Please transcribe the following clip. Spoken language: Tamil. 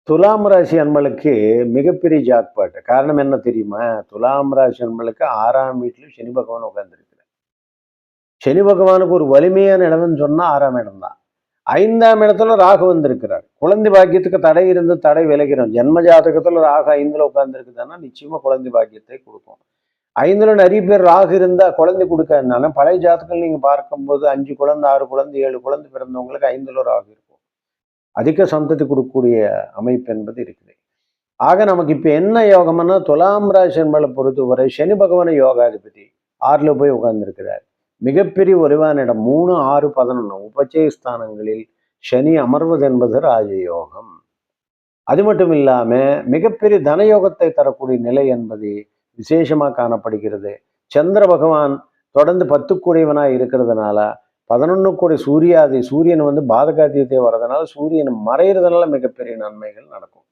துலாம் ராசி அன்பளுக்கு மிகப்பெரிய ஜாக்பாட். காரணம் என்ன தெரியுமா? துலாம் ராசி அன்பளுக்கு 6ஆம் வீட்டில சனி பகவான் உட்கார்ந்திருக்கிறார். சனி பகவானுக்கு ஒரு வலிமையான இடம்னு சொன்னா 6ஆம் இடம் தான். 5ஆம் இடத்துல ராகு வந்திருக்கிறார். குழந்தை பாக்கியத்துக்கு தடை இருந்து தடை விலகிறோம். ஜென்ம ஜாதகத்துல ராகு 5ல உட்கார்ந்திருக்குதுன்னா நிச்சயமா குழந்தை பாக்கியத்தை கொடுக்கும். 5ல நிறைய பேர் ராகு இருந்தா குழந்தை கொடுக்காதனால பழைய ஜாதகங்கள் நீங்க பார்க்கும்போது 5 குழந்தை, 6 குழந்தை, 7 குழந்தை பிறந்தவங்களுக்கு 5ல ராகு இருக்கும். அதிக சந்ததி கொடுக்கக்கூடிய அமைப்பு என்பது இருக்குது. ஆக நமக்கு இப்ப என்ன யோகம்னா துலாம் ராசி என்பதை பொறுத்தவரை சனி பகவான யோகாதிபதி 6ல போய் உட்கார்ந்திருக்கிறார். மிகப்பெரிய வலுவான இடம் 3, 6, 11 உபச்சய ஸ்தானங்களில் சனி அமர்வது என்பது ராஜயோகம். அது மட்டும் இல்லாம மிகப்பெரிய தனயோகத்தை தரக்கூடிய நிலை என்பது விசேஷமா காணப்படுகிறது. சந்திர பகவான் தொடர்ந்து 10 கூடியவனாய் இருக்கிறதுனால 11 கோடி சூரியன் வந்து பாதகாதியத்தை வர்றதுனால சூரியன் மறைகிறதுனால மிகப்பெரிய நன்மைகள் நடக்கும்.